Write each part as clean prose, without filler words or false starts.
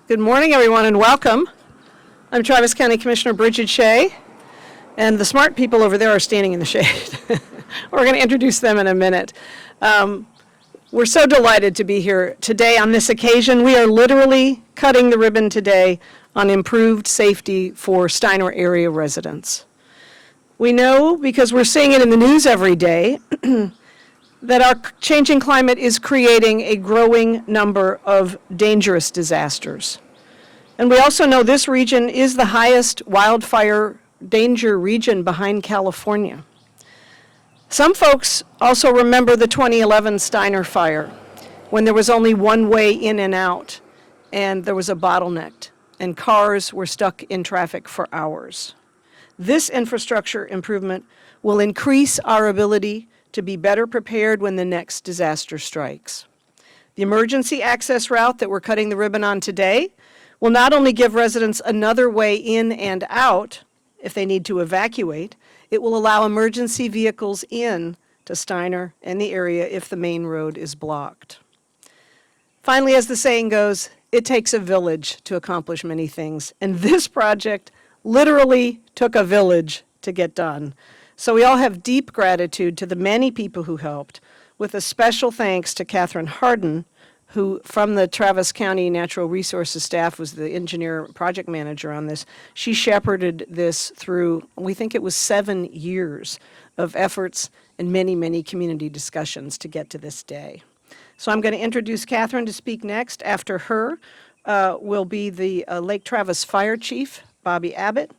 Good morning, everyone, and welcome. I'm Travis County Commissioner Bridget Shea, and the smart people over there are standing in the shade. We're going to introduce them in a minute. We're so delighted to be here today on this occasion. We are literally cutting the ribbon today on improved safety for Steiner area residents. We know, because we're seeing it in the news every day, that our changing climate is creating a growing number of dangerous disasters. And we also know this region is the highest wildfire danger region behind California. Some folks also remember the 2011 Steiner fire, when there was only one way in and out, and there was a bottleneck, and cars were stuck in traffic for hours. This infrastructure improvement will increase our ability to be better prepared when the next disaster strikes. The emergency access route that we're cutting the ribbon on today will not only give residents another way in and out if they need to evacuate, it will allow emergency vehicles in to Steiner and the area if the main road is blocked. Finally, as the saying goes, it takes a village to accomplish many things, and this project literally took a village to get done. So we all have deep gratitude to the many people who helped, with a special thanks to Catherine Harden, who from the Travis County Natural Resources staff was the engineer project manager on this. She shepherded this through, we think it was 7 years of efforts and many, many community discussions to get to this day. So I'm going to introduce Catherine to speak next. After her will be the Lake Travis Fire Chief, Bobby Abbott,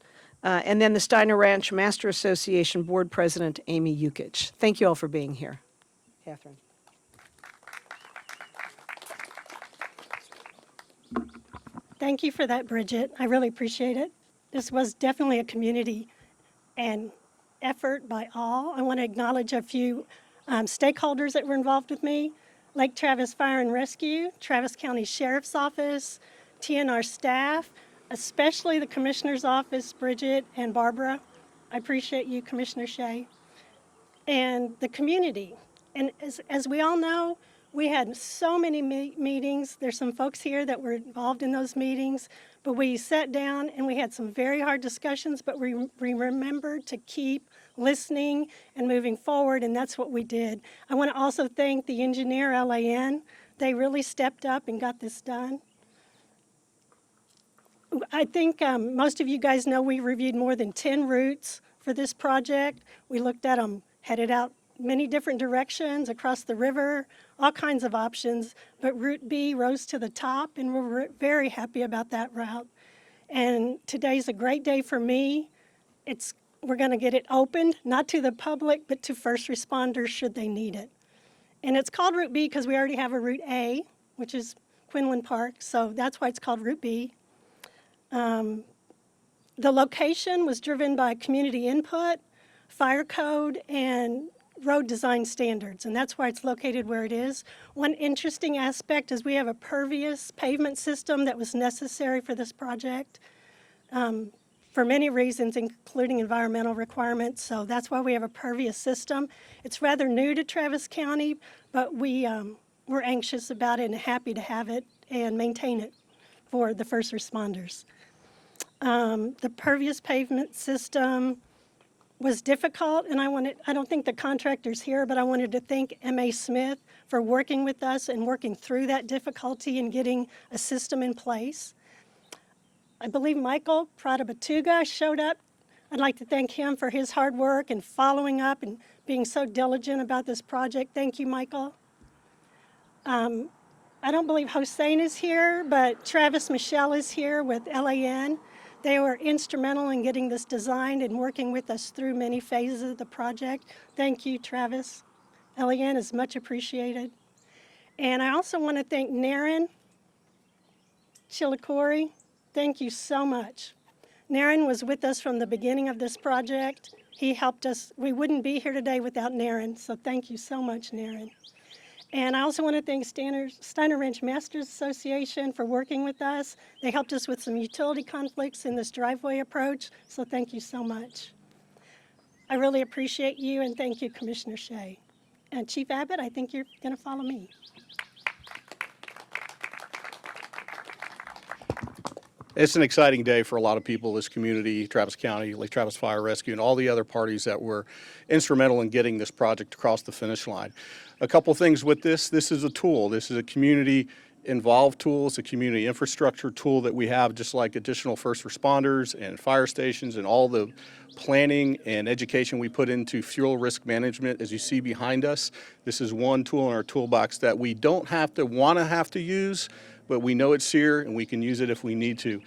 and then the Steiner Ranch Master Association Board President, Amy Yukich. Thank you all for being here. Catherine. Thank you for that, Bridget. I really appreciate it. This was definitely a community and effort by all. I want to acknowledge a few stakeholders that were involved with me. Lake Travis Fire and Rescue, Travis County Sheriff's Office, TNR staff, especially the Commissioner's Office, Bridget and Barbara. I appreciate you, Commissioner Shea. And the community. And as we all know, we had so many meetings. There's some folks here that were involved in those meetings, but we sat down and we had some very hard discussions, but we remembered to keep listening and moving forward, and that's what we did. I want to also thank the engineer, LAN. They really stepped up and got this done. I think most of you guys know we reviewed more than 10 routes for this project. We looked at them, headed out many different directions across the river, all kinds of options, but Route B rose to the top, and we're very happy about that route. And today's a great day for me. We're going to get it opened, not to the public, but to first responders should they need it. And it's called Route B because we already have a Route A, which is Quinlan Park, so that's why it's called Route B. The location was driven by community input, fire code, and road design standards, and that's why it's located where it is. One interesting aspect is we have a pervious pavement system that was necessary for this project for many reasons, including environmental requirements, so that's why we have a pervious system. It's rather new to Travis County, but we're anxious about it and happy to have it and maintain it for the first responders. The pervious pavement system was difficult, and I don't think the contractor's here, but I wanted to thank M.A. Smith for working with us and working through that difficulty and getting a system in place. I believe Michael Prada-Batuga showed up. I'd like to thank him for his hard work and following up and being so diligent about this project. Thank you, Michael. I don't believe Hossein is here, but Travis Michelle is here with LAN. They were instrumental in getting this designed and working with us through many phases of the project. Thank you, Travis. LAN is much appreciated. And I also want to thank Naren Chillicori. Thank you so much. Naren was with us from the beginning of this project. He helped us. We wouldn't be here today without Naren, so thank you so much, Naren. And I also want to thank Steiner Ranch Masters Association for working with us. They helped us with some utility conflicts in this driveway approach, so thank you so much. I really appreciate you, and thank you, Commissioner Shea. And Chief Abbott, I think you're going to follow me. It's an exciting day for a lot of people in this community, Travis County, Lake Travis Fire Rescue, and all the other parties that were instrumental in getting this project across the finish line. A couple things with this. This is a tool. This is a community involved tool. It's a community infrastructure tool that we have, just like additional first responders and fire stations and all the planning and education we put into fuel risk management. As you see behind us, this is one tool in our toolbox that we don't have to use, but we know it's here and we can use it if we need to.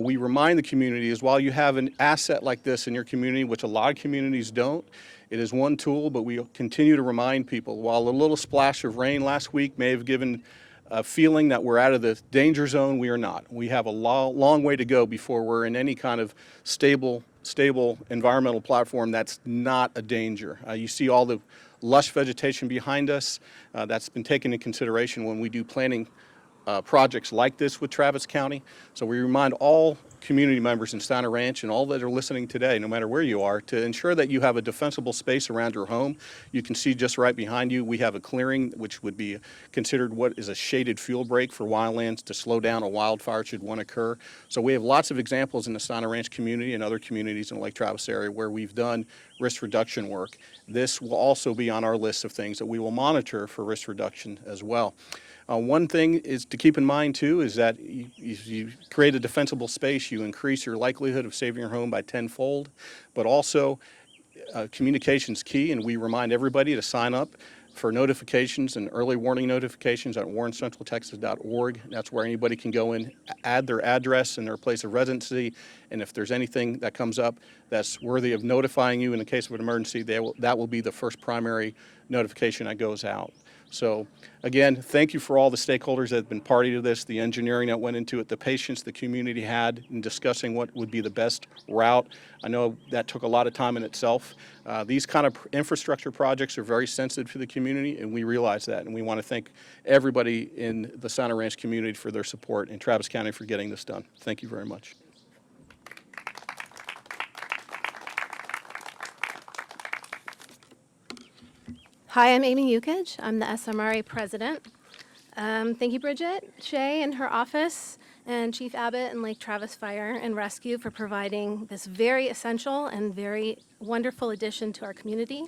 We remind the community is while you have an asset like this in your community, which a lot of communities don't, it is one tool, but we continue to remind people. While a little splash of rain last week may have given a feeling that we're out of the danger zone, we are not. We have a long way to go before we're in any kind of stable environmental platform that's not a danger. You see all the lush vegetation behind us. That's been taken into consideration when we do planning projects like this with Travis County. So we remind all community members in Steiner Ranch and all that are listening today, no matter where you are, to ensure that you have a defensible space around your home. You can see just right behind you, we have a clearing which would be considered what is a shaded fuel break for wildlands to slow down a wildfire should one occur. So we have lots of examples in the Steiner Ranch community and other communities in the Lake Travis area where we've done risk reduction work. This will also be on our list of things that we will monitor for risk reduction as well. One thing is to keep in mind too is that if you create a defensible space, you increase your likelihood of saving your home by tenfold, but also communication's key, and we remind everybody to sign up for notifications and early warning notifications at warrencentraltexas.org. That's where anybody can go in, add their address and their place of residency, and if there's anything that comes up that's worthy of notifying you in the case of an emergency, that will be the first primary notification that goes out. So again, thank you for all the stakeholders that have been party to this, the engineering that went into it, the patience the community had in discussing what would be the best route. I know that took a lot of time in itself. These kind of infrastructure projects are very sensitive to the community, and we realize that. And we want to thank everybody in the Steiner Ranch community for their support and Travis County for getting this done. Thank you very much. Hi, I'm Amy Yukich. I'm the SMRA president. Thank you, Bridget Shea and her office, and Chief Abbott and Lake Travis Fire and Rescue for providing this very essential and very wonderful addition to our community.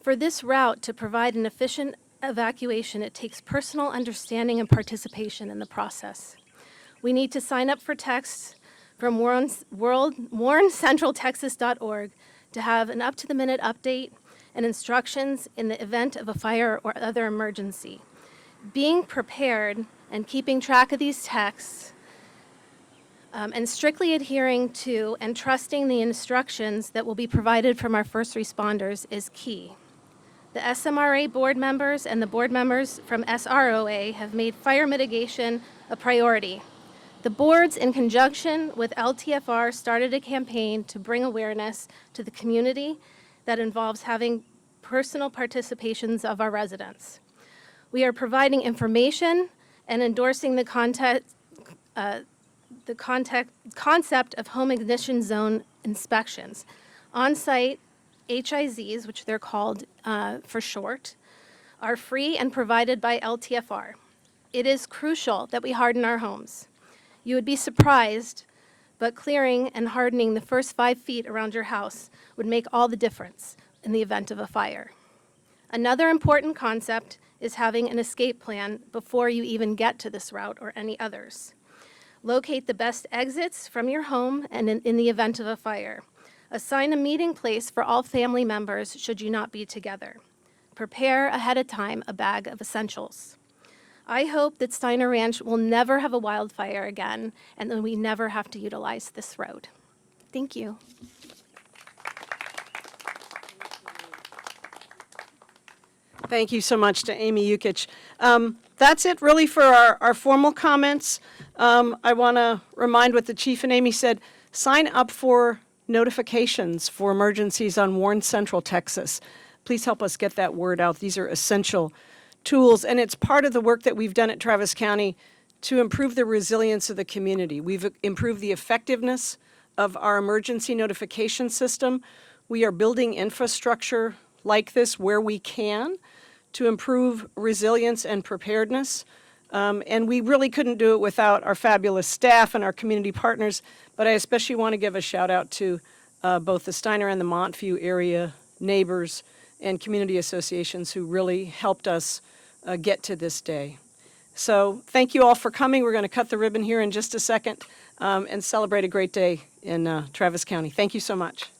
For this route to provide an efficient evacuation, it takes personal understanding and participation in the process. We need to sign up for texts from warrencentraltexas.org to have an up-to-the-minute update and instructions in the event of a fire or other emergency. Being prepared and keeping track of these texts and strictly adhering to and trusting the instructions that will be provided from our first responders is key. The SMRA board members and the board members from SROA have made fire mitigation a priority. The boards, in conjunction with LTFR, started a campaign to bring awareness to the community that involves having personal participations of our residents. We are providing information and endorsing the concept of home ignition zone inspections. On-site HIZs, which they're called for short, are free and provided by LTFR. It is crucial that we harden our homes. You would be surprised, but clearing and hardening the first 5 feet around your house would make all the difference in the event of a fire. Another important concept is having an escape plan before you even get to this route or any others. Locate the best exits from your home and in the event of a fire. Assign a meeting place for all family members should you not be together. Prepare ahead of time a bag of essentials. I hope that Steiner Ranch will never have a wildfire again and that we never have to utilize this road. Thank you. Thank you so much to Amy Yukich. That's it really for our formal comments. I want to remind what the chief and Amy said. Sign up for notifications for emergencies on Warren Central Texas. Please help us get that word out. These are essential tools, and it's part of the work that we've done at Travis County to improve the resilience of the community. We've improved the effectiveness of our emergency notification system. We are building infrastructure like this where we can to improve resilience and preparedness. And we really couldn't do it without our fabulous staff and our community partners, but I especially want to give a shout out to both the Steiner and the Montview area neighbors and community associations who really helped us get to this day. So thank you all for coming. We're going to cut the ribbon here in just a second and celebrate a great day in Travis County. Thank you so much.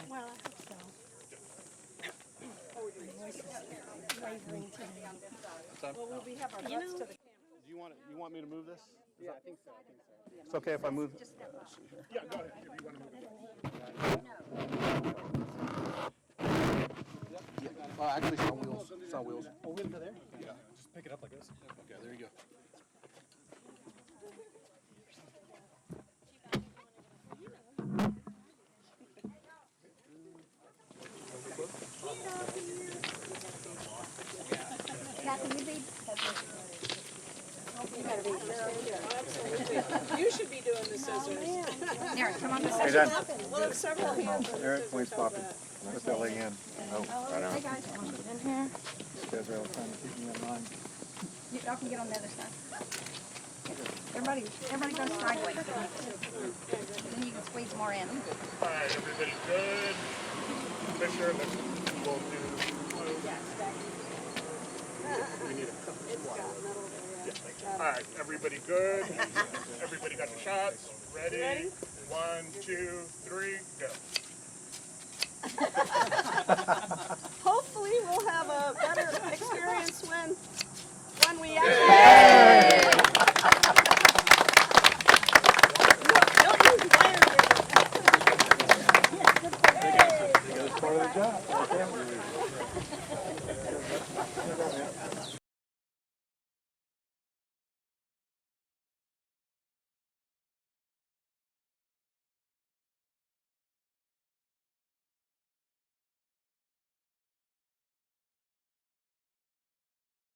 Well, I hope so. My voice is wavering today. Do you want me to move this? Yeah, I think so. It's okay if I move? Yeah, go ahead. If you want to move it. Actually, it's on wheels. It's on wheels. Oh, wheels are there? Yeah. Just pick it up like this. Okay, there you go. You should be doing the scissors. Eric, come on. Hey, Dan. We'll have several hands. Eric, please pop it. Put that leg in. Oh, right on. Hey guys, want to get in here? These guys are all trying to keep me in line. Y'all can get on the other side. Everybody goes sideways. Then you can squeeze more in. All right, everybody good? Fisher, then we'll do blue. We need a all right, everybody good? Everybody got the shots? Ready? 1, 2, 3, go. Hopefully, we'll have a better experience when we actually. That's part of the job.